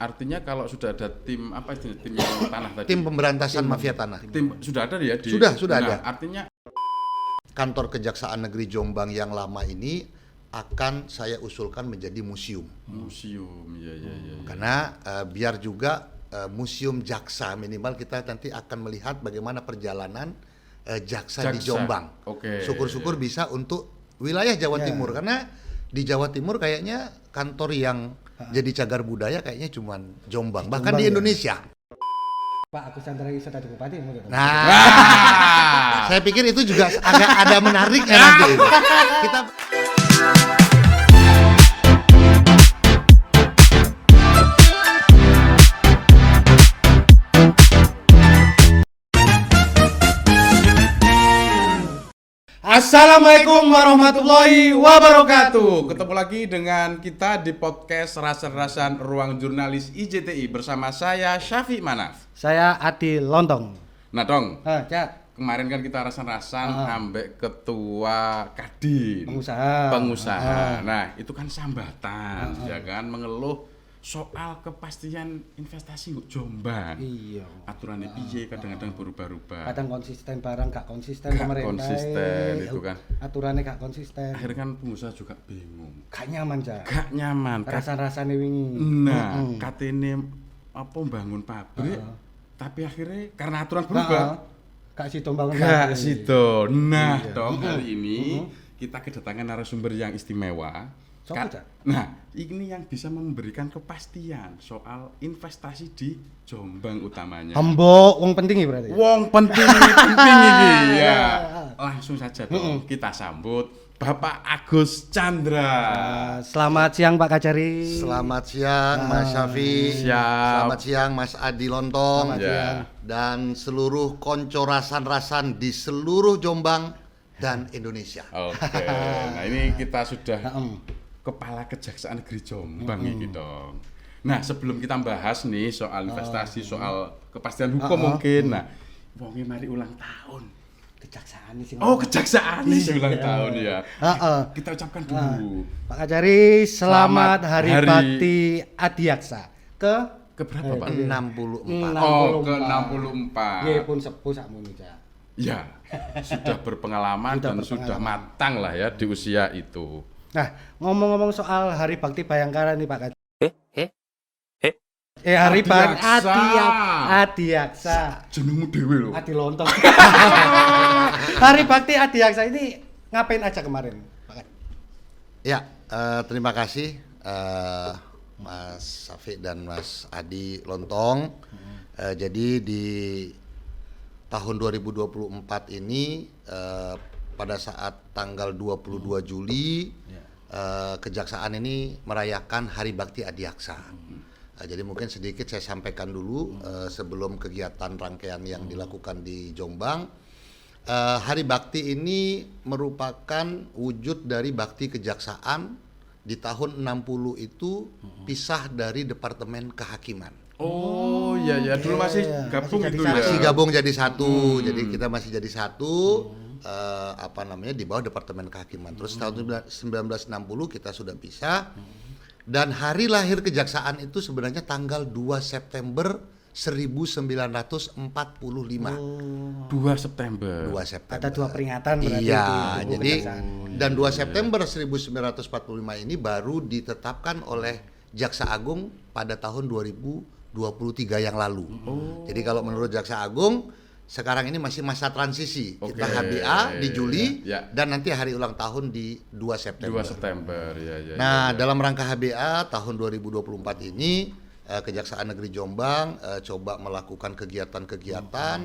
artinya kalau sudah ada tim apa itu tim yang tanah tadi? Tim pemberantasan mafia tanah. Tim sudah ada ya di. Sudah nah, ada. Artinya Kantor Kejaksaan Negeri Jombang yang lama ini akan saya usulkan menjadi museum. museum, ya. Karena biar juga museum jaksa, minimal kita nanti akan melihat bagaimana perjalanan jaksa di Jombang. Oke. Syukur-syukur bisa untuk wilayah Jawa Timur, karena di Jawa Timur kayaknya kantor yang jadi cagar budaya kayaknya cuma Jombang, bahkan di Indonesia. Pak, aku Chandra Isa tadi bupati mau gitu. Nah, saya pikir itu juga agak ada menariknya nanti itu. Kita Assalamualaikum warahmatullahi wabarakatuh. Ketemu lagi dengan kita di podcast Rasan-Rasan Ruang Jurnalis IJTI bersama saya Syafiq Manaf. Saya Adi Lontong. Nah dong, Cak. kemarin kan kita rasan-rasan ambek ketua Kadin Pengusaha. Nah itu kan sambatan ya kan, mengeluh soal kepastian investasi kok Jombang. Iya. Aturannya piye kadang-kadang berubah-ubah. Kadang konsisten barang gak konsisten Gak pemerintah. konsisten itu kan. Aturannya gak konsisten. Akhirnya kan pengusaha juga bingung. Gak nyaman, Cak. Gak nyaman. Rasa-rasanya wingi. Nah, katene apa bangun pabrik, tapi akhirnya karena aturan berubah. Gak situ bangun Gak pabrik. situ. Nah, dong hari ini kita kedatangan narasumber yang istimewa. Siapa, Cak? Nah, ini yang bisa memberikan kepastian soal investasi di Jombang utamanya. Hembok, wong penting ya berarti. Wong penting iki ya. Langsung saja dong kita sambut Bapak Agus Chandra. Selamat siang Pak Kacari. selamat siang Mas Syafi, Siap. selamat siang Mas Adi Lontong, Selamat siang. dan seluruh konco rasan-rasan di seluruh Jombang dan Indonesia. Oke. Nah, ini kita sudah Kepala Kejaksaan Negeri Jombang ini dong. Nah, sebelum kita bahas nih soal investasi, soal kepastian hukum mungkin. Nah, wonge mari ulang tahun. Kejaksaan sih. Oh, kejaksaan nih ulang tahun ya. Kita ucapkan dulu. Pak Kacari, selamat Selamat Hari Hari Bakti Adiaksa ke Ke berapa, Pak? 64. Oh, ke 64. Nggih pun sepuh sakmono, Cak. Ya, sudah berpengalaman dan sudah matang lah ya di usia itu. Nah, ngomong-ngomong soal Hari Bakti Bayangkara nih Pak Kacari. Hari Adiaksa. Adiaksa. Jenengmu dhewe lho. Adi Lontong. Hari Bakti Adiaksa ini ngapain aja kemarin, Pak Kacari? Ya, terima kasih Mas Syafiq dan Mas Adi Lontong. Jadi di tahun 2024 ini pada saat tanggal 22 Juli Kejaksaan ini merayakan Hari Bakti Adiaksa. Jadi mungkin sedikit saya sampaikan dulu sebelum kegiatan rangkaian yang dilakukan di Jombang. Hari Bakti ini merupakan wujud dari bakti kejaksaan. Di tahun 60 itu pisah dari Departemen Kehakiman. Oh, iya ya, dulu masih gabung Masih itu jadi ya. Masih gabung jadi satu, jadi kita masih jadi satu, di bawah Departemen Kehakiman. Terus tahun 1960 kita sudah pisah, dan hari lahir kejaksaan itu sebenarnya tanggal 2 September 1945. 2 September. 2 September. Ada dua peringatan berarti. Iya, di jadi Kejaksaan. dan 2 September 1945 ini baru ditetapkan oleh Jaksa Agung pada tahun 2023 yang lalu. Jadi kalau menurut Jaksa Agung sekarang ini masih masa transisi. Oke. Kita HBA di Juli Ya. dan nanti hari ulang tahun di 2 September. 2 September ya. Nah, dalam rangka HBA tahun 2024 ini Kejaksaan Negeri Jombang coba melakukan kegiatan-kegiatan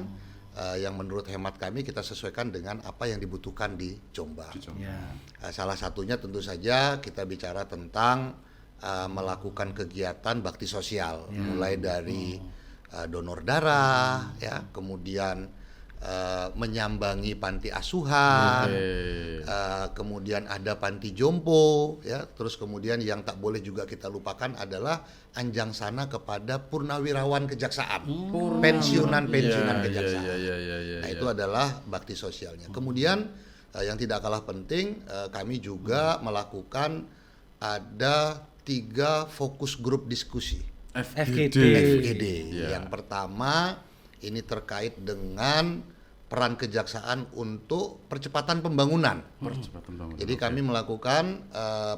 yang menurut hemat kami kita sesuaikan dengan apa yang dibutuhkan di Jombang. Salah satunya tentu saja kita bicara tentang melakukan kegiatan bakti sosial, mulai dari donor darah, ya, kemudian menyambangi panti asuhan, kemudian ada panti jompo, ya, terus kemudian yang tak boleh juga kita lupakan adalah anjang sana kepada purnawirawan kejaksaan, pensiunan kejaksaan. Nah, itu adalah bakti sosialnya. Kemudian yang tidak kalah penting, kami juga melakukan ada 3 fokus grup diskusi. FGD. FGD. Ya. Yang pertama ini terkait dengan peran kejaksaan untuk percepatan pembangunan. Percepatan bangunan. Jadi kami melakukan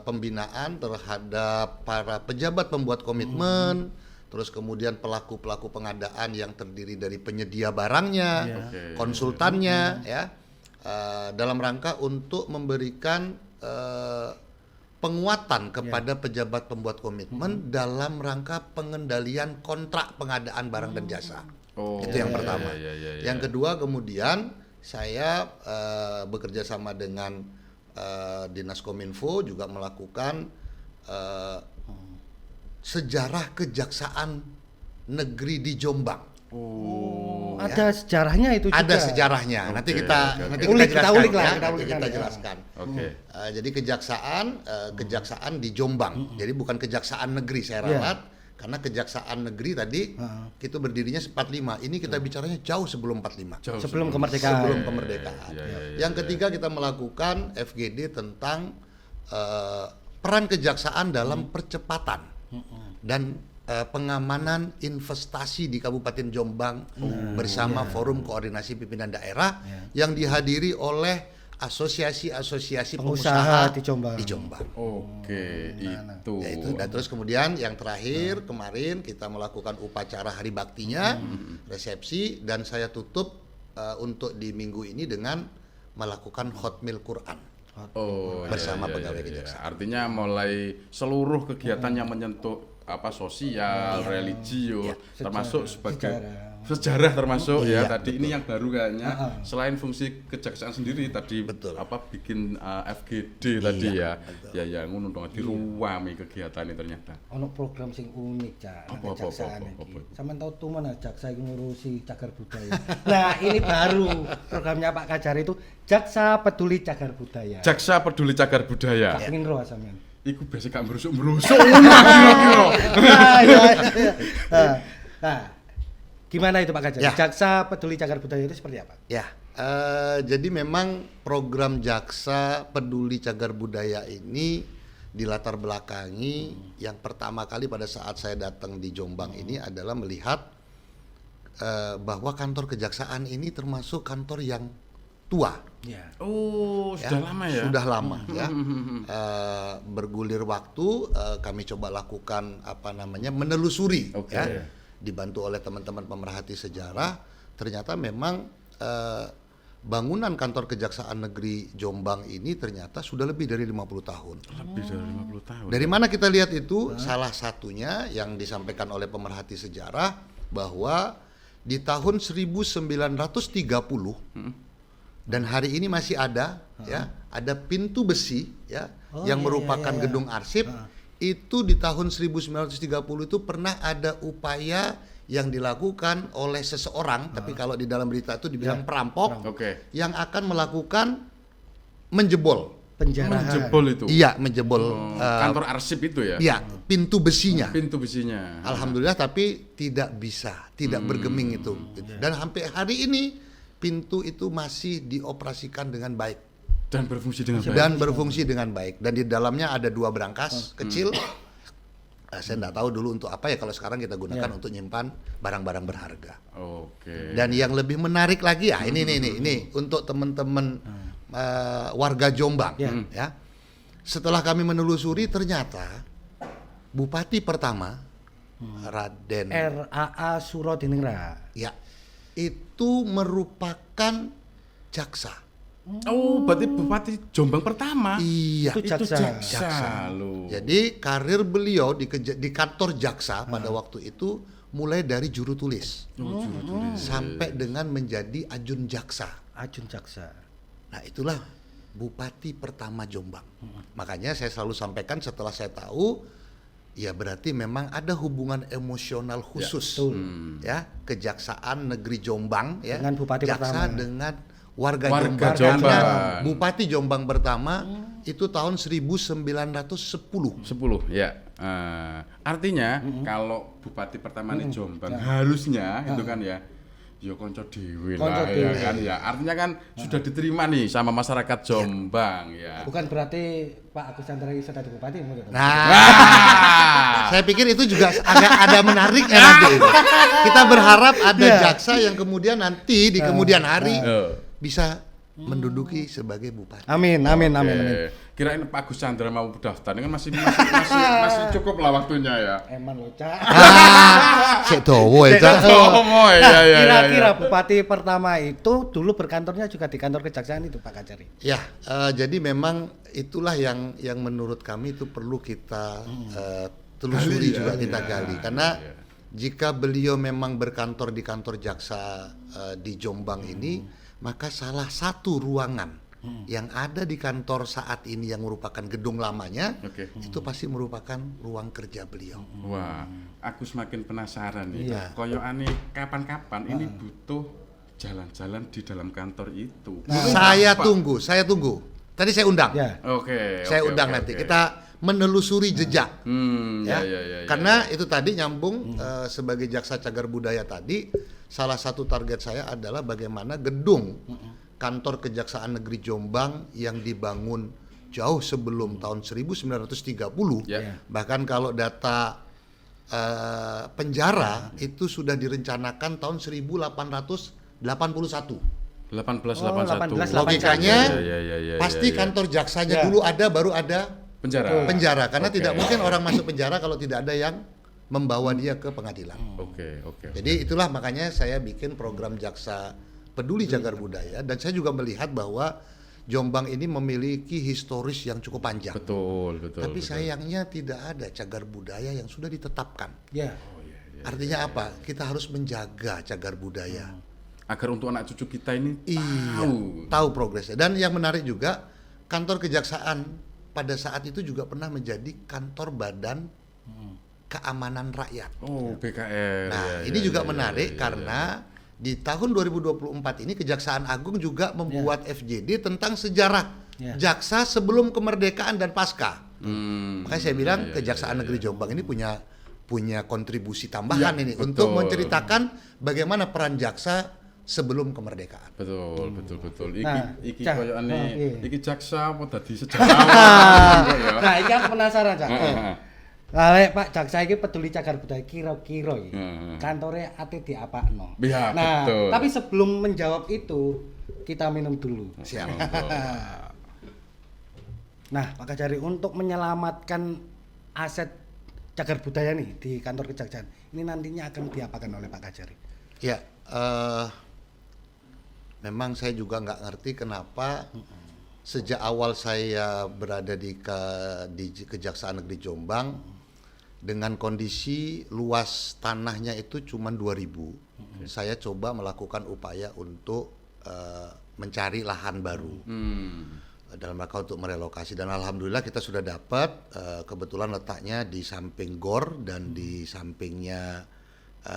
pembinaan terhadap para pejabat pembuat komitmen, terus kemudian pelaku-pelaku pengadaan yang terdiri dari penyedia barangnya, konsultannya, ya, dalam rangka untuk memberikan penguatan kepada pejabat pembuat komitmen dalam rangka pengendalian kontrak pengadaan barang dan jasa. Itu yang pertama. Yang kedua kemudian saya bekerja sama dengan Dinas Kominfo juga melakukan sejarah kejaksaan negeri di Jombang. Ada sejarahnya itu juga. Ada sejarahnya. Nanti kita jelaskan. Jadi kejaksaan di Jombang. Jadi bukan kejaksaan negeri saya ralat. Karena kejaksaan negeri tadi itu berdirinya 45. Ini kita bicaranya jauh sebelum 45. Sebelum kemerdekaan. Sebelum kemerdekaan. Yang ketiga kita melakukan FGD tentang peran kejaksaan dalam percepatan dan pengamanan investasi di Kabupaten Jombang bersama Forum Koordinasi Pimpinan Daerah yang dihadiri oleh asosiasi-asosiasi pengusaha di Jombang. Itu. Dan terus kemudian yang terakhir kemarin kita melakukan upacara hari baktinya, resepsi, dan saya tutup untuk di minggu ini dengan melakukan hotmil Quran bersama pegawai kejaksaan. Artinya mulai seluruh kegiatan yang menyentuh sosial, religius, termasuk sebagai sejarah termasuk tadi ini yang baru kayaknya selain fungsi kejaksaan sendiri tadi bikin FGD tadi ya ngono dong diruami kegiatan ini ternyata. Ono program sing unik kejaksaan iki. Sampeyan tau tuh mana jaksa iki ngurusi cagar budaya. Nah, ini baru programnya Pak Kajar itu Jaksa Peduli Cagar Budaya. Jaksa Peduli Cagar Budaya. Pengen roh sampean. Iku biasa gak merusuk-merusuk ngono kira-kira. Nah, gimana itu Pak Kajar? Jaksa Peduli Cagar Budaya itu seperti apa? Jadi memang program Jaksa Peduli Cagar Budaya ini dilatar belakangi yang pertama kali pada saat saya datang di Jombang ini adalah melihat bahwa kantor kejaksaan ini termasuk kantor yang tua. Sudah lama ya? Sudah lama ya. Bergulir waktu kami coba lakukan menelusuri dibantu oleh teman-teman pemerhati sejarah, ternyata memang bangunan kantor Kejaksaan Negeri Jombang ini ternyata sudah lebih dari 50 tahun. Lebih dari 50 tahun. Dari mana kita lihat itu? Salah satunya yang disampaikan oleh pemerhati sejarah bahwa di tahun 1930 dan hari ini masih ada ada pintu besi yang merupakan gedung arsip. Itu di tahun 1930 itu pernah ada upaya yang dilakukan oleh seseorang, tapi kalau di dalam berita itu dibilang perampok yang akan melakukan menjebol. Penjarahan. Menjebol itu. Iya, menjebol kantor arsip itu ya. Iya, pintu besinya. Pintu besinya. Alhamdulillah tapi tidak bisa, tidak bergeming itu. Dan sampai hari ini pintu itu masih dioperasikan dengan baik. Dan berfungsi dengan baik. Dan di dalamnya ada 2 brankas kecil. Saya enggak tahu dulu untuk apa ya, kalau sekarang kita gunakan untuk nyimpan barang-barang berharga. Dan yang lebih menarik lagi ini untuk teman-teman warga Jombang ya. Setelah kami menelusuri ternyata Bupati pertama Raden RAA Surodiningrat. Ya. Itu merupakan jaksa. Berarti Bupati Jombang pertama. Iya, itu jaksa loh. Jadi karir beliau di kantor jaksa pada waktu itu mulai dari juru tulis. Sampai dengan menjadi ajun jaksa. Nah, itulah Bupati pertama Jombang. Makanya saya selalu sampaikan setelah saya tahu, ya berarti memang ada hubungan emosional khusus Kejaksaan Negeri Jombang dengan Bupati jaksa pertama. dengan warga Jombang. Jombang. Karena Bupati Jombang pertama itu tahun 1910 ya. Artinya kalau Bupati pertama di Jombang harusnya itu kan ya Ya konco dhewe Konco lah ya dhewe. kan ya. Artinya kan sudah diterima nih sama masyarakat Jombang ya. Bukan berarti Pak Agus Chandra iso dadi bupati mungkin. Nah, saya pikir itu juga agak ada menariknya nanti. Kita berharap ada jaksa yang kemudian nanti di kemudian hari bisa menduduki sebagai bupati. Amin. Kirain Pak Agus Chandra mau daftar, ini kan masih cukup lah waktunya ya. Eman lo, Cak. Cek dowo ya, Cak. Kira-kira bupati pertama itu dulu berkantornya juga di kantor kejaksaan itu Pak Kajari. Ya, jadi memang itulah yang menurut kami itu perlu kita telusuri juga kita gali. Karena jika beliau memang berkantor di kantor jaksa di Jombang ini, maka salah satu ruangan yang ada di kantor saat ini yang merupakan gedung lamanya, itu pasti merupakan ruang kerja beliau. Wah, aku semakin penasaran nih. Iya. Koyokane kapan-kapan ini butuh jalan-jalan di dalam kantor itu. Saya tunggu. Tadi saya undang. Ya. Saya undang nanti. Kita menelusuri jejak. Ya. Karena itu tadi nyambung sebagai jaksa cagar budaya tadi, salah satu target saya adalah bagaimana gedung kantor Kejaksaan Negeri Jombang yang dibangun jauh sebelum tahun 1930. Bahkan kalau data penjara itu sudah direncanakan tahun 1881. 1881. Logikanya pasti kantor jaksanya dulu ada, baru ada penjara. Karena tidak mungkin orang masuk penjara kalau tidak ada yang membawa dia ke pengadilan. Jadi itulah makanya saya bikin program jaksa peduli cagar budaya, dan saya juga melihat bahwa Jombang ini memiliki historis yang cukup panjang. Betul. Tapi sayangnya tidak ada cagar budaya yang sudah ditetapkan. Ya. Artinya apa? Kita harus menjaga cagar budaya. Agar untuk anak cucu kita ini tahu progresnya. Dan yang menarik juga, kantor kejaksaan pada saat itu juga pernah menjadi kantor Badan Keamanan Rakyat. BKR. Nah, ini juga menarik karena di tahun 2024 ini Kejaksaan Agung juga membuat FJD tentang sejarah jaksa sebelum kemerdekaan dan pasca. Makanya saya bilang Kejaksaan Negeri Jombang ini punya kontribusi tambahan ini untuk menceritakan bagaimana peran jaksa sebelum kemerdekaan. Betul. Nah, Iki koyokane iki jaksa apa dadi sejarawan. Nah, iki aku penasaran, Cak. Lek Pak jaksa iki peduli cagar budaya kira-kira iki. Kantore ate diapakno. Ya, Nah, betul. tapi sebelum menjawab itu kita minum dulu. Siap. Nah, Pak Kajari, untuk menyelamatkan aset cagar budaya nih di kantor kejaksaan, ini nantinya akan diapakan oleh Pak Kajari? Ya, memang saya juga nggak ngerti kenapa sejak awal saya berada di Kejaksaan Negeri Jombang dengan kondisi luas tanahnya itu cuma 2.000. Saya coba melakukan upaya untuk mencari lahan baru dalam rangka untuk merelokasi, dan alhamdulillah kita sudah dapat. Kebetulan letaknya di samping GOR dan di sampingnya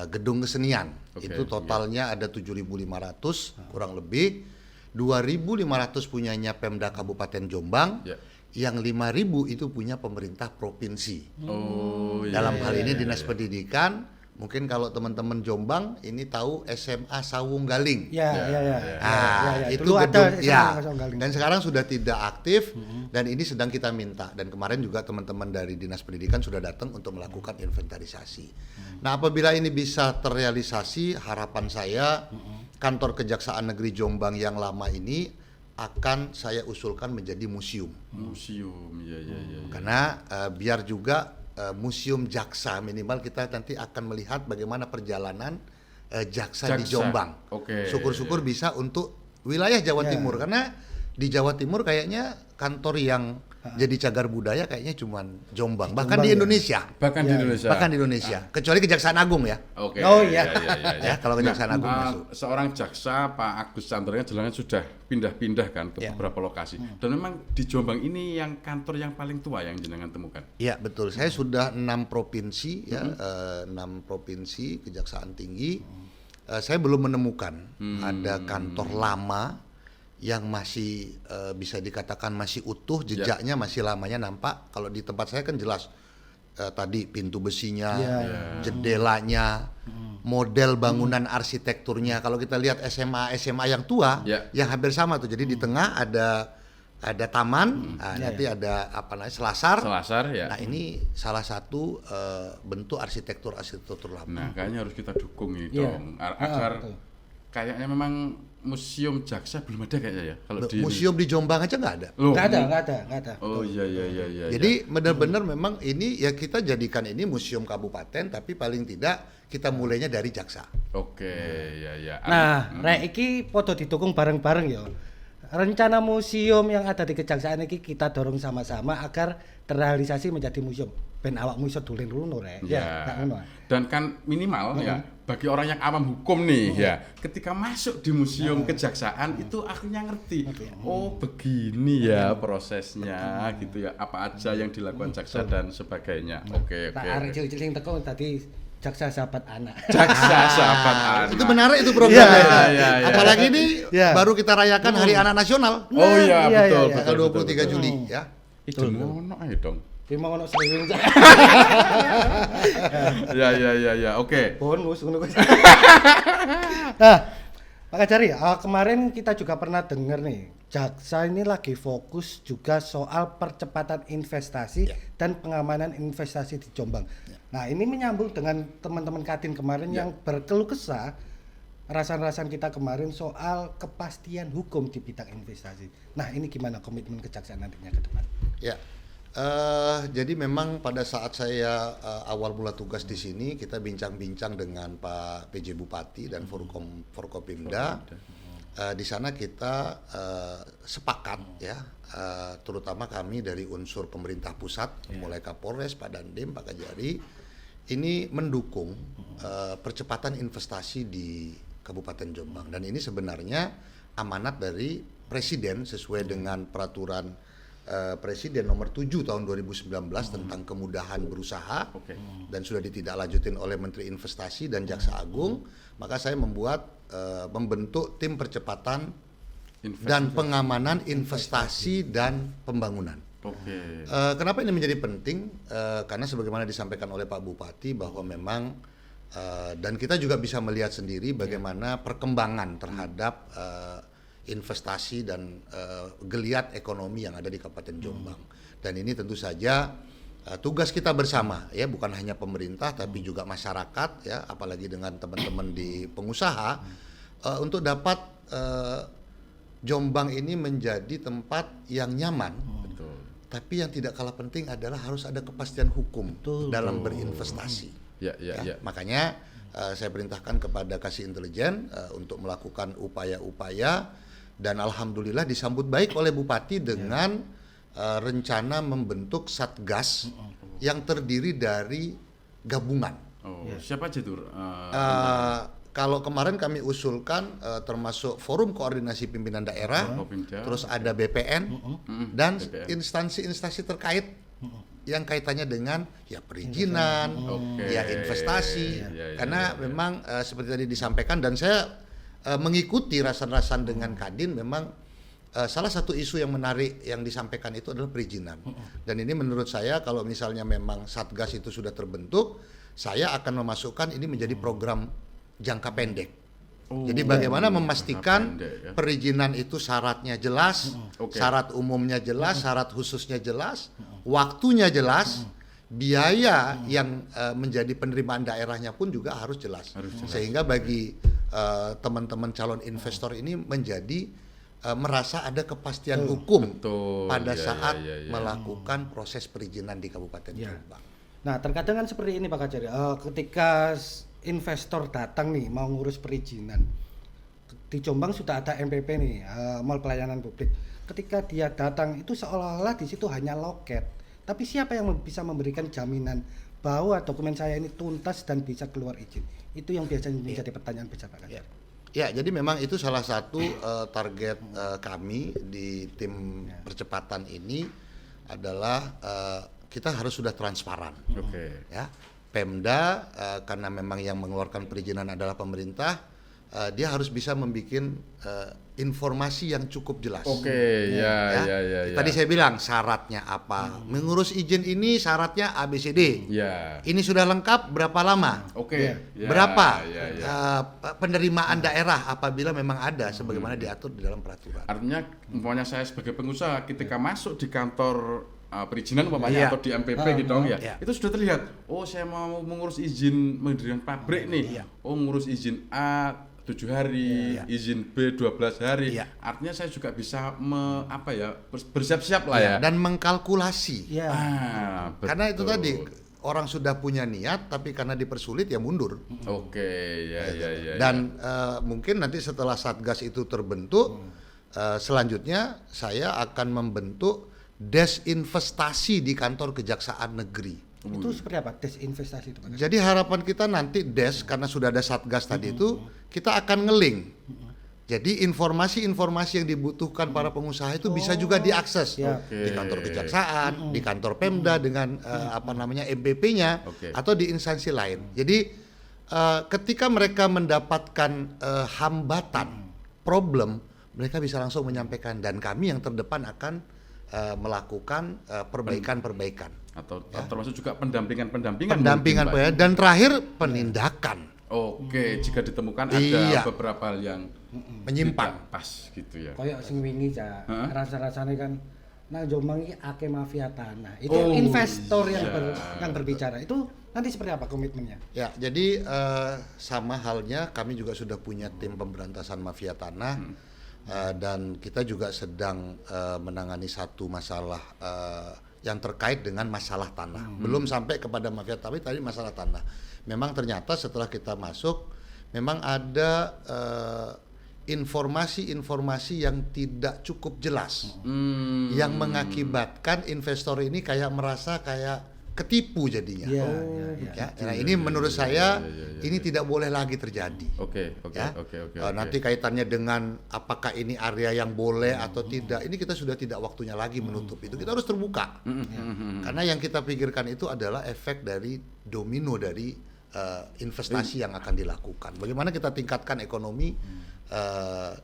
gedung kesenian. Itu totalnya ada 7.500 kurang lebih. 2.500 punyanya Pemda Kabupaten Jombang, yang 5.000 itu punya pemerintah provinsi. Dalam hal ini Dinas Pendidikan. Mungkin kalau teman-teman Jombang ini tahu SMA Sawung Galing. Itu dulu gedung ada Sawung Galing. Dan sekarang sudah tidak aktif, dan ini sedang kita minta. Dan kemarin juga teman-teman dari Dinas Pendidikan sudah datang untuk melakukan inventarisasi. Nah, apabila ini bisa terrealisasi, harapan saya kantor Kejaksaan Negeri Jombang yang lama ini akan saya usulkan menjadi museum. Karena biar juga museum jaksa, minimal kita nanti akan melihat bagaimana perjalanan jaksa di Jombang. Syukur-syukur bisa untuk wilayah Jawa Timur, karena di Jawa Timur kayaknya kantor yang jadi cagar budaya kayaknya cuma Jombang, bahkan di Indonesia. Bahkan di Indonesia. Kecuali Kejaksaan Agung ya. Ya, kalau Kejaksaan Agung masuk. Seorang jaksa Pak Agus Chandra jelasnya sudah pindah-pindah kan ke beberapa lokasi. Dan memang di Jombang ini yang kantor yang paling tua yang jenengan temukan. Iya, betul. Saya sudah 6 provinsi 6 provinsi kejaksaan tinggi. Saya belum menemukan ada kantor lama yang masih bisa dikatakan masih utuh, jejaknya masih lamanya nampak. Kalau di tempat saya kan jelas tadi pintu besinya, jendelanya, model bangunan arsitekturnya. Kalau kita lihat SMA yang tua, yang hampir sama tuh. Jadi di tengah ada taman, nanti ada selasar. Ya. Nah ini salah satu bentuk arsitektur lama. Nah kayaknya harus kita dukung dong, agar kayaknya memang museum Jaksa belum ada kayaknya ya. Kalau museum di Jombang aja nggak ada. Nggak ada. Oh iya. Jadi benar-benar memang ini ya kita jadikan ini museum kabupaten, tapi paling tidak kita mulainya dari Jaksa. Oke, ya. Nah, rek iki podo didukung bareng-bareng ya. Rencana museum yang ada di Kejaksaan ini kita dorong sama-sama agar terrealisasi menjadi museum. Ben awakmu iso dolen runo rek. Ya. Dan kan minimal ya bagi orang yang awam hukum nih ya, ketika masuk di museum Kejaksaan itu akhirnya ngerti. Oh, begini ya prosesnya gitu ya. Apa aja yang dilakukan jaksa dan sebagainya. Oke. Arek cilik-cilik sing teko tadi Jaksa Sahabat Anak. Jaksa Sahabat Anak. Itu menarik itu programnya. Ya. Apalagi ini baru kita rayakan Hari Anak Nasional. Oh iya, betul. Tanggal 23 Juli ya. Itu ngono ae dong. Lima ono sering. Ya. Oke. Bonus ngono. Nah, Pak Kajari, kemarin kita juga pernah dengar nih, Jaksa ini lagi fokus juga soal percepatan investasi dan pengamanan investasi di Jombang. Nah, ini menyambung dengan teman-teman Kadin kemarin yang berkeluh kesah rasan-rasan kita kemarin soal kepastian hukum di bidang investasi. Nah, ini gimana komitmen Kejaksaan nantinya ke depan? Ya. Jadi memang pada saat saya awal mula tugas di sini kita bincang-bincang dengan Pak PJ Bupati dan Forkopimda. Di sana kita sepakat ya, terutama kami dari unsur pemerintah pusat, mulai Kapolres, Pak Dandim, Pak Kajari, ini mendukung percepatan investasi di Kabupaten Jombang. Dan ini sebenarnya amanat dari Presiden sesuai dengan peraturan Presiden nomor 7 tahun 2019 tentang kemudahan berusaha dan sudah ditindaklanjutin oleh Menteri Investasi dan Jaksa Agung. Maka saya membentuk tim percepatan dan pengamanan investasi dan pembangunan. Kenapa ini menjadi penting? Karena sebagaimana disampaikan oleh Pak Bupati bahwa memang dan kita juga bisa melihat sendiri bagaimana perkembangan terhadap investasi dan geliat ekonomi yang ada di Kabupaten Jombang. Dan ini tentu saja tugas kita bersama ya, bukan hanya pemerintah tapi juga masyarakat ya, apalagi dengan teman-teman di pengusaha untuk dapat Jombang ini menjadi tempat yang nyaman. Tapi yang tidak kalah penting adalah harus ada kepastian hukum dalam berinvestasi. Ya. Makanya saya perintahkan kepada Kasih Intelijen untuk melakukan upaya-upaya. Dan alhamdulillah disambut baik oleh Bupati dengan rencana membentuk Satgas yang terdiri dari gabungan. Siapa aja itu? Kalau kemarin kami usulkan termasuk Forum Koordinasi Pimpinan Daerah, terus ada BPN dan instansi-instansi terkait yang kaitannya dengan ya perizinan, ya investasi. Karena memang seperti tadi disampaikan dan saya mengikuti rasan-rasan dengan Kadin, memang salah satu isu yang menarik yang disampaikan itu adalah perizinan. Dan ini menurut saya kalau misalnya memang Satgas itu sudah terbentuk, saya akan memasukkan ini menjadi program jangka pendek. Jadi bagaimana memastikan perizinan itu syaratnya jelas, syarat umumnya jelas, syarat khususnya jelas, waktunya jelas, biaya yang menjadi penerimaan daerahnya pun juga harus jelas. Sehingga bagi teman-teman calon investor ini menjadi merasa ada kepastian hukum pada saat melakukan proses perizinan di Kabupaten Jombang. Nah, terkadang kan seperti ini Pak Kajari, ketika investor datang nih mau ngurus perizinan di Jombang sudah ada MPP nih, Mall Pelayanan Publik. Ketika dia datang itu seolah-olah di situ hanya loket, tapi siapa yang bisa memberikan jaminan bahwa dokumen saya ini tuntas dan bisa keluar izin? Itu yang biasanya menjadi pertanyaan besar Pak Kajari. Ya, jadi memang itu salah satu target kami di tim percepatan ini adalah kita harus sudah transparan. Ya, Pemda karena memang yang mengeluarkan perizinan adalah pemerintah, dia harus bisa membuat informasi yang cukup jelas. Oke, ya. Tadi saya bilang syaratnya apa, mengurus izin ini syaratnya ABCD. Ya. Ini sudah lengkap berapa lama? Oke. Ya, Berapa ya. penerimaan daerah apabila memang ada sebagaimana diatur di dalam peraturan. Artinya umpamanya saya sebagai pengusaha ketika masuk di kantor perizinan umpamanya atau di MPP gitu ya. Itu sudah terlihat. Oh, saya mau mengurus izin mendirikan pabrik nih. Oh, ngurus izin A 7 hari, izin B 12 hari. Artinya saya juga bisa bersiap-siap lah ya. Dan mengkalkulasi. Betul. Karena itu tadi orang sudah punya niat tapi karena dipersulit ya mundur. Oke, ya. Dan mungkin nanti setelah Satgas itu terbentuk, selanjutnya saya akan membentuk desinvestasi di kantor Kejaksaan Negeri. Itu seperti apa desinvestasi itu, Pak? Jadi harapan kita nanti karena sudah ada Satgas tadi itu, kita akan ngeling. Jadi informasi-informasi yang dibutuhkan para pengusaha itu bisa juga diakses di kantor kejaksaan, di kantor Pemda dengan MPP-nya atau di instansi lain. Jadi ketika mereka mendapatkan hambatan, problem, mereka bisa langsung menyampaikan dan kami yang terdepan akan melakukan perbaikan-perbaikan. Atau termasuk juga pendampingan Dan terakhir penindakan. Oke, jika ditemukan ada beberapa hal yang menyimpang pas gitu ya. Kayak sing wingi rasa-rasane kan nang Jombang iki akeh mafia tanah. Itu investor yang berbicara. Itu nanti seperti apa komitmennya? Ya, jadi sama halnya kami juga sudah punya tim pemberantasan mafia tanah. Dan kita juga sedang menangani satu masalah yang terkait dengan masalah tanah. Belum sampai kepada mafia, tapi tadi masalah tanah. Memang ternyata setelah kita masuk, memang ada informasi-informasi yang tidak cukup jelas, yang mengakibatkan investor ini kayak merasa kayak ketipu jadinya. Nah, ini menurut saya ini tidak boleh lagi terjadi. Oke. Nanti kaitannya dengan apakah ini area yang boleh atau tidak, ini kita sudah tidak waktunya lagi menutup itu. Kita harus terbuka. Karena yang kita pikirkan itu adalah efek dari domino dari investasi yang akan dilakukan. Bagaimana kita tingkatkan ekonomi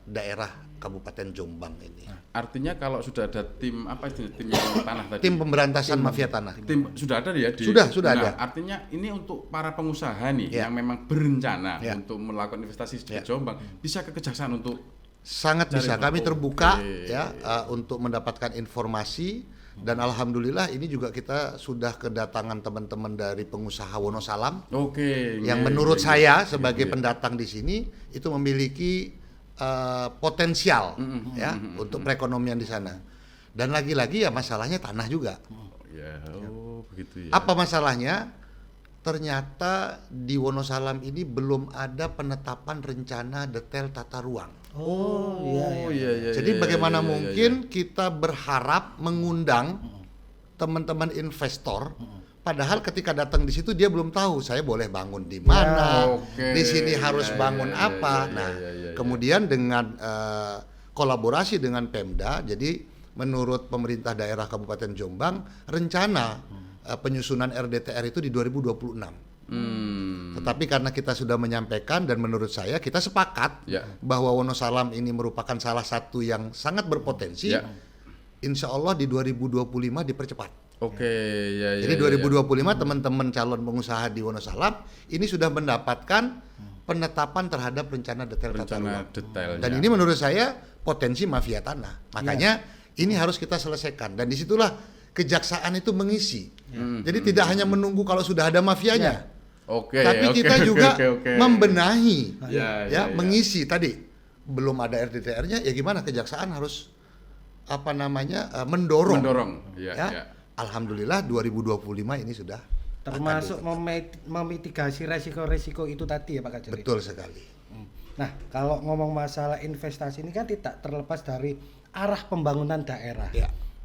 daerah Kabupaten Jombang ini. Artinya kalau sudah ada tim yang tanah tadi. Tim pemberantasan mafia tanah. Tim sudah ada ya Sudah ada. Artinya ini untuk para pengusaha nih yang memang berencana untuk melakukan investasi di Jombang bisa ke kejaksaan untuk sangat bisa. Kami terbuka untuk mendapatkan informasi dan alhamdulillah ini juga kita sudah kedatangan teman-teman dari pengusaha Wonosalam. Yang menurut saya sebagai pendatang di sini itu memiliki potensial untuk perekonomian di sana. Dan lagi-lagi ya masalahnya tanah juga. Begitu ya. Apa masalahnya? Ternyata di Wonosalam ini belum ada penetapan rencana detail tata ruang. Jadi bagaimana mungkin kita berharap mengundang teman-teman investor, padahal ketika datang di situ dia belum tahu saya boleh bangun di mana, di sini harus bangun apa. Kemudian dengan kolaborasi dengan Pemda, jadi menurut pemerintah daerah Kabupaten Jombang rencana penyusunan RDTR itu di 2026. Tetapi karena kita sudah menyampaikan dan menurut saya kita sepakat bahwa Wonosalam ini merupakan salah satu yang sangat berpotensi, insya Allah di 2025 dipercepat. Jadi 2025 teman-teman calon pengusaha di Wonosalam ini sudah mendapatkan penetapan terhadap rencana detail tata ruang. Dan ini menurut saya potensi mafia tanah. Makanya ini harus kita selesaikan dan disitulah kejaksaan itu mengisi. Jadi tidak hanya menunggu kalau sudah ada mafianya. Tapi kita juga membenahi, mengisi tadi belum ada RDTR-nya, ya gimana kejaksaan harus mendorong. Alhamdulillah 2025 ini sudah termasuk memitigasi resiko-resiko itu tadi ya Pak Kajari. Betul sekali. Nah, kalau ngomong masalah investasi ini kan tidak terlepas dari arah pembangunan daerah.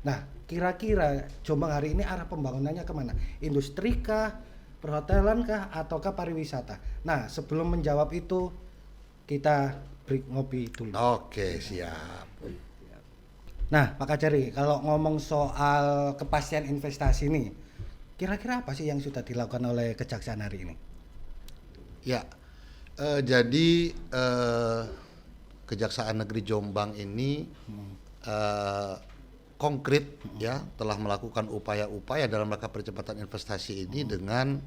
Nah, kira-kira Jombang hari ini arah pembangunannya kemana? Industri kah, perhotelan kah, ataukah pariwisata? Nah, sebelum menjawab itu kita break ngopi dulu. Oke, siap. Nah, Pak Kajari, kalau ngomong soal kepastian investasi nih, kira-kira apa sih yang sudah dilakukan oleh Kejaksaan hari ini? Ya, Jadi Kejaksaan Negeri Jombang ini konkret ya telah melakukan upaya-upaya dalam rangka percepatan investasi ini dengan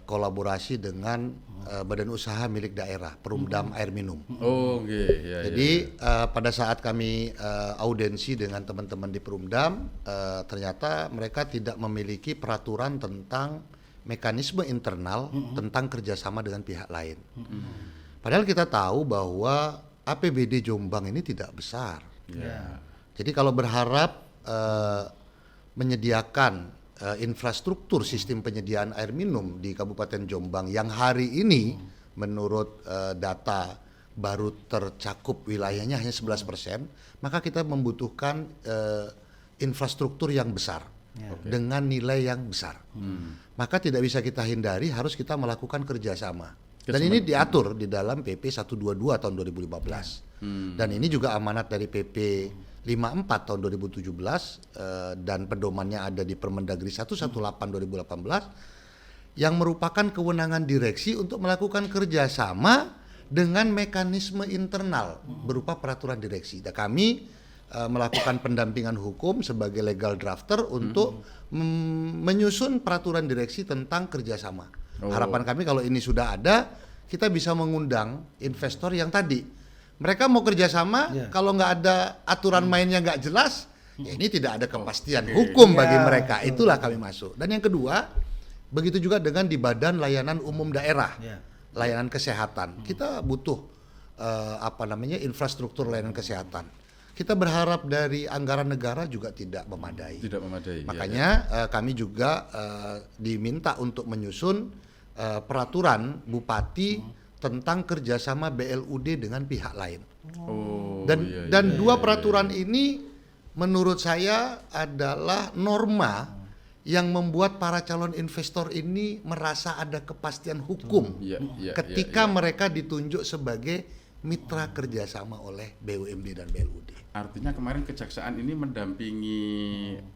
kolaborasi dengan badan usaha milik daerah Perumdam Air Minum. Oh, okay. Jadi pada saat kami audensi dengan teman-teman di Perumdam, ternyata mereka tidak memiliki peraturan tentang mekanisme internal tentang kerjasama dengan pihak lain. Padahal kita tahu bahwa APBD Jombang ini tidak besar. Yeah. Jadi kalau berharap menyediakan infrastruktur sistem penyediaan air minum di Kabupaten Jombang yang hari ini menurut data baru tercakup wilayahnya hanya 11%, maka kita membutuhkan infrastruktur yang besar dengan nilai yang besar. Maka tidak bisa kita hindari, harus kita melakukan kerjasama. Dan ini diatur di dalam PP 122 tahun 2015. Dan ini juga amanat dari PP 54 tahun 2017 dan pedomannya ada di Permendagri 118 2018 yang merupakan kewenangan direksi untuk melakukan kerjasama dengan mekanisme internal berupa peraturan direksi. Dan kami melakukan pendampingan hukum sebagai legal drafter untuk menyusun peraturan direksi tentang kerjasama. Harapan kami kalau ini sudah ada, kita bisa mengundang investor yang tadi mereka mau kerjasama, kalau nggak ada aturan mainnya nggak jelas, ya ini tidak ada kepastian hukum bagi mereka. Itulah kami masuk. Dan yang kedua, begitu juga dengan di Badan Layanan Umum Daerah, layanan kesehatan. Kita butuh infrastruktur layanan kesehatan. Kita berharap dari anggaran negara juga tidak memadai. Tidak memadai. Makanya kami juga diminta untuk menyusun peraturan bupati tentang kerjasama BLUD dengan pihak lain. Dan dua peraturan ini menurut saya adalah norma yang membuat para calon investor ini merasa ada kepastian hukum ketika mereka ditunjuk sebagai mitra kerjasama oleh BUMD dan BLUD. Artinya kemarin kejaksaan ini mendampingi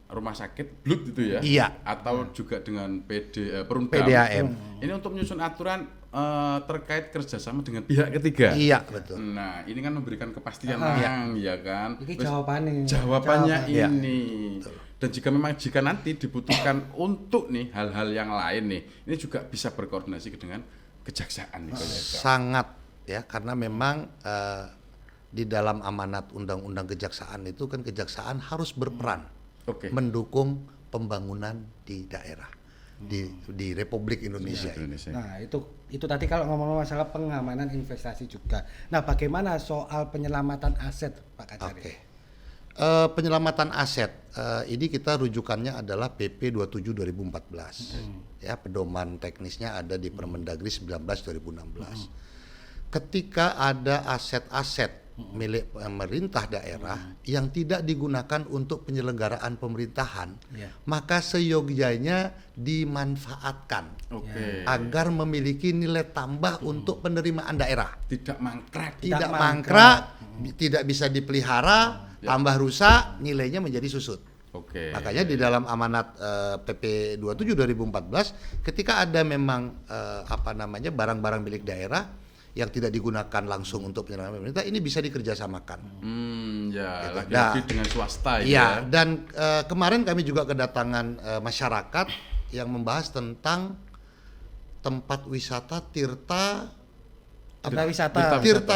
rumah sakit BLUD itu ya? Iya. Atau juga dengan Perumdam. PDAM. Ini untuk menyusun aturan terkait kerjasama dengan pihak ketiga. Iya, betul. Nah, ini kan memberikan kepastian ya kan? Ini jawabannya ini. Dan jika nanti dibutuhkan untuk nih hal-hal yang lain nih, ini juga bisa berkoordinasi dengan kejaksaan nih. Sangat ya, karena memang di dalam amanat undang-undang kejaksaan itu kan kejaksaan harus berperan mendukung pembangunan di daerah di Republik Indonesia. Nah itu tadi kalau ngomong masalah pengamanan investasi juga. Nah bagaimana soal penyelamatan aset Pak Kacari? Penyelamatan aset ini kita rujukannya adalah PP 27 2014. Ya, pedoman teknisnya ada di Permendagri 19 2016. Ketika ada aset-aset milik pemerintah daerah yang tidak digunakan untuk penyelenggaraan pemerintahan, maka seyogyanya dimanfaatkan agar memiliki nilai tambah untuk penerimaan daerah. Tidak mangkrak, tidak bisa dipelihara, tambah rusak, nilainya menjadi susut. Makanya di dalam amanat PP 27 2014 ketika ada memang barang-barang milik daerah yang tidak digunakan langsung untuk penyelenggaraan pemerintah, ini bisa dikerjasamakan. Lagi dengan swasta ya. Dan kemarin kami juga kedatangan masyarakat yang membahas tentang tempat wisata Tirta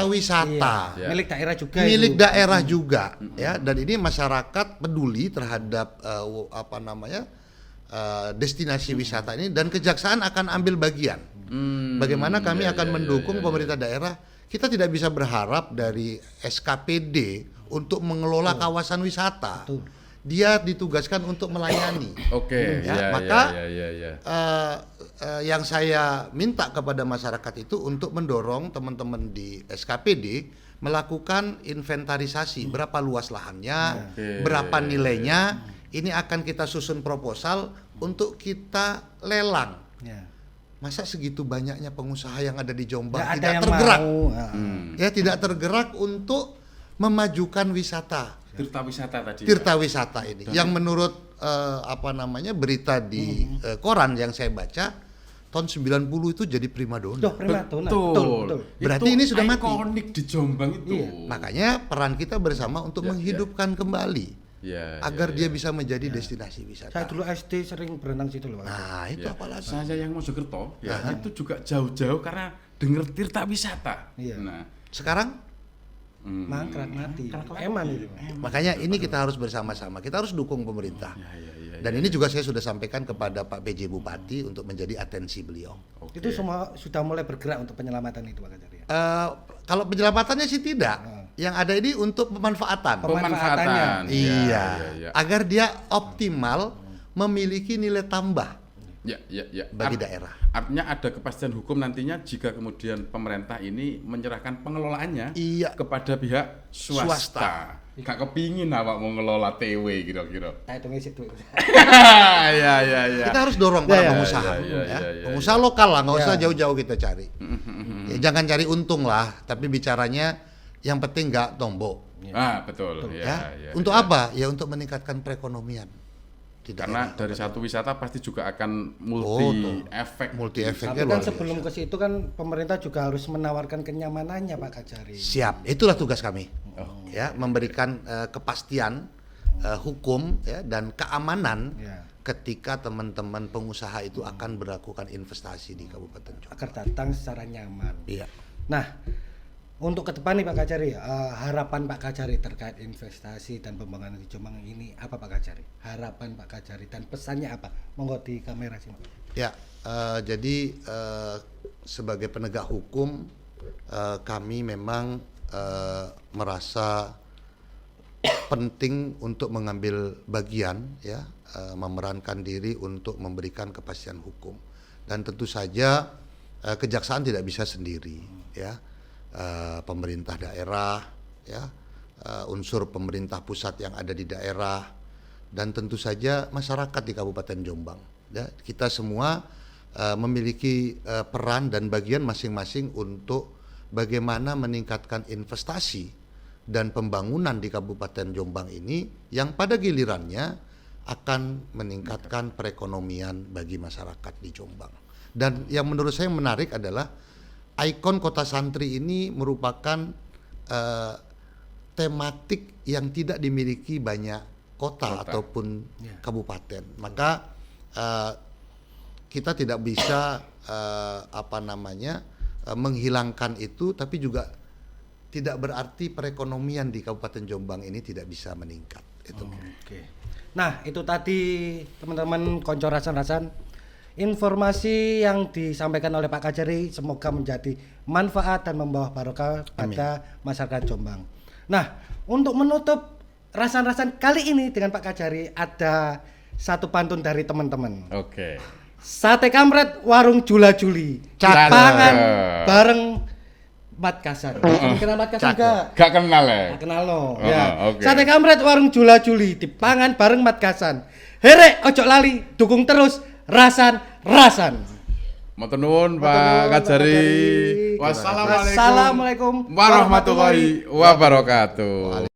wisata. Milik daerah juga. Milik daerah juga, ya. Dan ini masyarakat peduli terhadap destinasi wisata ini, dan kejaksaan akan ambil bagian. Bagaimana kami akan mendukung pemerintah daerah. Kita tidak bisa berharap dari SKPD untuk mengelola kawasan wisata. Dia ditugaskan untuk melayani. Yang saya minta kepada masyarakat itu untuk mendorong teman-teman di SKPD melakukan inventarisasi berapa luas lahannya, berapa nilainya. Ini akan kita susun proposal untuk kita lelang. Masa segitu banyaknya pengusaha yang ada di Jombang tidak tergerak, tidak tergerak untuk memajukan wisata. Tirta wisata tadi. Tirta wisata ini, yang menurut berita di koran yang saya baca, tahun 90 itu jadi primadona. Duh, primadona. Betul. Berarti ini sudah mati. Ikonik di Jombang itu. Iya. Makanya peran kita bersama untuk menghidupkan kembali agar dia bisa menjadi destinasi wisata. Saya dulu SD sering berenang situ loh. Nah, itu apalagi. Saya yang Mojokerto itu juga jauh-jauh karena denger Tirta Wisata. Iya. Nah, Sekarang Mangkrak mati. Eman itu. makanya ini kita harus bersama-sama. Kita harus dukung pemerintah. Dan ini juga saya sudah sampaikan kepada Pak PJ Bupati untuk menjadi atensi beliau. Itu semua sudah mulai bergerak untuk penyelamatan itu Pak Kajari. Kalau penyelamatannya sih tidak. Yang ada ini untuk pemanfaatan. Pemanfaatannya. Iya. Agar dia optimal memiliki nilai tambah Ya. bagi daerah. Artinya ada kepastian hukum nantinya jika kemudian pemerintah ini menyerahkan pengelolaannya kepada pihak swasta. Gak kepingin awak mau ngelola TW kira-kira. Saya itu ngisi duit. Ya. Kita harus dorong para pengusaha. Pengusaha lokal lah, nggak usah jauh-jauh kita cari. Ya, jangan cari untung lah, tapi bicaranya yang penting nggak tombok. Betul. Untuk apa? Ya untuk meningkatkan perekonomian. Karena dari satu wisata pasti juga akan multi efek. Multi-efeknya Tapi luar kan sebelum biasa. ke situ kan pemerintah juga harus menawarkan kenyamanannya Pak Kajari. Siap, itulah tugas kami. Ya, memberikan kepastian hukum dan keamanan ketika teman-teman pengusaha itu akan melakukan investasi di Kabupaten Jombang. Agar datang secara nyaman. Iya. Nah, untuk ke depan nih Pak Kajari, harapan Pak Kajari terkait investasi dan pembangunan di Jombang ini apa Pak Kajari? Harapan Pak Kajari dan pesannya apa? Monggo di kamera sih. Ya, jadi sebagai penegak hukum kami memang merasa penting untuk mengambil bagian memerankan diri untuk memberikan kepastian hukum. Dan tentu saja kejaksaan tidak bisa sendiri pemerintah daerah unsur pemerintah pusat yang ada di daerah dan tentu saja masyarakat di Kabupaten Jombang kita semua memiliki peran dan bagian masing-masing untuk bagaimana meningkatkan investasi dan pembangunan di Kabupaten Jombang ini yang pada gilirannya akan meningkatkan perekonomian bagi masyarakat di Jombang. Dan yang menurut saya menarik adalah ikon kota santri ini merupakan tematik yang tidak dimiliki banyak kota. Ataupun kabupaten. Maka kita tidak bisa menghilangkan itu, tapi juga tidak berarti perekonomian di Kabupaten Jombang ini tidak bisa meningkat. Itu. Nah, itu tadi teman-teman konco rasan-rasan. Informasi yang disampaikan oleh Pak Kajari semoga menjadi manfaat dan membawa barokah pada masyarakat Jombang. Nah, untuk menutup rasan-rasan kali ini dengan Pak Kajari ada satu pantun dari teman-teman. Oke. Sate kampret warung Jula Juli. Pangan bareng Mat Kasan. Kenal Mat Kasan Gak kenal ya? Gak kenal no. Okay. Sate kampret warung Jula Juli dipangan bareng Mat Kasan. Here ojo lali dukung terus rasan. Matur nuwun Pak Kajari. Wassalamualaikum warahmatullahi wabarakatuh.